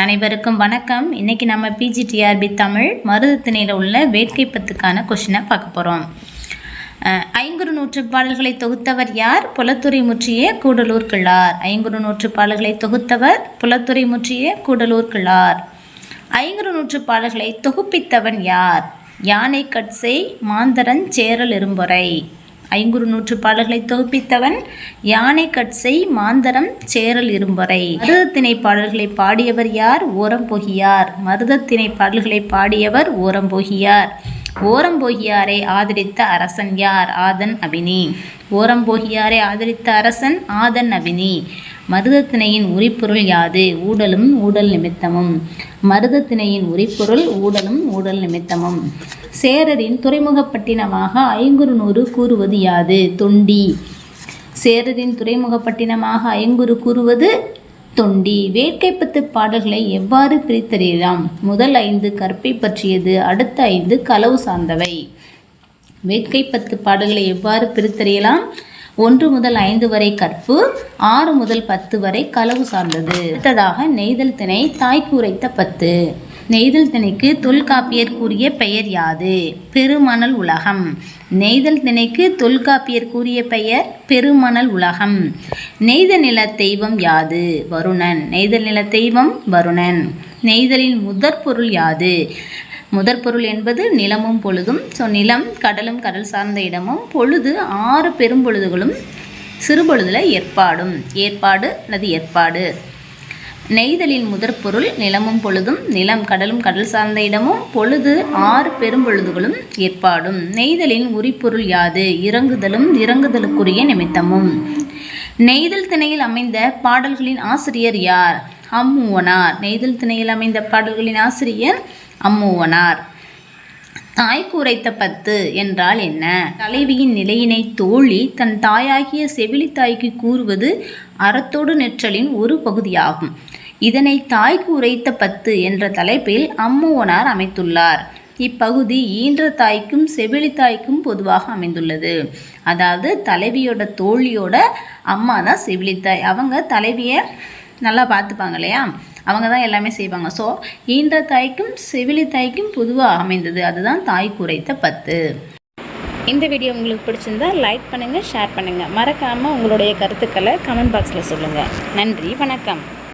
அனைவருக்கும் வணக்கம். இன்னைக்கு நம்ம பிஜிடிஆர்பி தமிழ் மருதத்திணையில் உள்ள வேட்கை பத்துக்கான கொஷினை பார்க்க போகிறோம். ஐங்குறு நூற்றுப்பாடல்களை தொகுத்தவர் யார்? புலத்துறை முற்றிய கூடலூர் கிழார். ஐங்குறு நூற்றுப்பாடல்களை தொகுத்தவர் புலத்துறை முற்றிய கூடலூர் கிழார். ஐங்குறு நூற்றுப்பாடல்களை தொகுப்பித்தவன் யார்? யானை கட்சை மாந்தரன் சேரல் இரும்பொறை. ஐங்குறு நூற்றுப்பாடல்களை தொகுப்பித்தவன் யானை கட்சை மாந்தரம் சேரல் இரும்பொறை. மருதத்திணை பாடல்களை பாடியவர் யார்? ஓரம்பொகியார். மருதத்திணை பாடல்களை பாடியவர் ஓரம்பொகியார். ஓரம்பொகியாரை ஆதரித்த அரசன் யார்? ஆதன் அபினி. ஓரம்பொகியாரை ஆதரித்த அரசன் ஆதன் அபினி. மருதத்திணையின் உரிப்பொருள் யாது? ஊடலும் ஊடல் நிமித்தமும். மருதத்திணையின் உரிப்பொருள் ஊடலும் ஊடல் நிமித்தமும். சேரரின் துறைமுகப்பட்டினமாக ஐங்குறுநூறு கூறுவது யாது? தொண்டி. சேரரின் துறைமுகப்பட்டினமாக ஐங்குறு கூறுவது தொண்டி. வேட்கை பத்து பாடல்களை எவ்வாறு பிரித்தறியலாம்? முதல் 5 கற்பை பற்றியது, அடுத்த 5 களவு சார்ந்தவை. வேட்கை பத்து பாடல்களை எவ்வாறு பிரித்தறியலாம்? 1 முதல் 5 வரை கற்பு, 6 முதல் 10 வரை களவு சார்ந்தது. அடுத்ததாக நெய்தல் திணை தாய்க்கு உரைத்த பத்து. நெய்தல் திணைக்கு தொல்காப்பியர் கூறிய பெயர் யாது? பெருமணல் உலகம். நெய்தல் திணைக்கு தொல்காப்பியர் கூறிய பெயர் பெருமணல் உலகம். நெய்த நில தெய்வம் யாது? வருணன். நெய்தல் நில தெய்வம் வருணன். நெய்தலின் முதற்பொருள் யாது? முதற்பொருள் என்பது நிலமும் பொழுதும். நிலம் கடலும் கடல் சார்ந்த இடமும், பொழுது 6 பெரும்பொழுதுகளும் சிறுபொழுதுல ஏற்பாடும். ஏற்பாடு அல்லது ஏற்பாடு. நெய்தலின் முதற்பொருள் நிலமும் பொழுதும், நிலம் கடலும் கடல் சார்ந்த இடமும், பொழுது 6 பெரும்பொழுதுகளும் ஏற்பாடும். நெய்தலின் உரிப்பொருள் யாது? இறங்குதலும் இறங்குதலுக்குரிய நிமித்தமும். நெய்தல் திணையில் அமைந்த பாடல்களின் ஆசிரியர் யார்? அம்மூவனார். நெய்தல் திணையில் அமைந்த பாடல்களின் ஆசிரியர் அம்மூவனார். தாய்க்கு உரைத்த பத்து என்றால் என்ன? தலைவியின் நிலையினை தோழி தன் தாயாகிய செவிலி தாய்க்கு கூறுவது அறத்தோடு நெற்றலின் ஒரு பகுதியாகும். இதனை தாய்க்கு உரைத்த பத்து என்ற தலைப்பில் அம்மூவனார் அமைத்துள்ளார். இப்பகுதி ஈன்ற தாய்க்கும் செவிலி தாய்க்கும் பொதுவாக அமைந்துள்ளது. அதாவது தலைவியோட தோழியோட அம்மா தான் செவிலி தாய். அவங்க தலைவியை நல்லா பார்த்துப்பாங்க இல்லையா, அவங்க தான் எல்லாமே செய்வாங்க. ஸோ ஈன்ற தாய்க்கும் செவிலி தாய்க்கும் பொதுவாக அமைந்தது. அதுதான் தாய்க்கு உரைத்த பத்து. இந்த வீடியோ உங்களுக்கு பிடிச்சிருந்தா லைக் பண்ணுங்கள், ஷேர் பண்ணுங்கள். மறக்காமல் உங்களுடைய கருத்துக்களை கமெண்ட் பாக்ஸில் சொல்லுங்கள். நன்றி, வணக்கம்.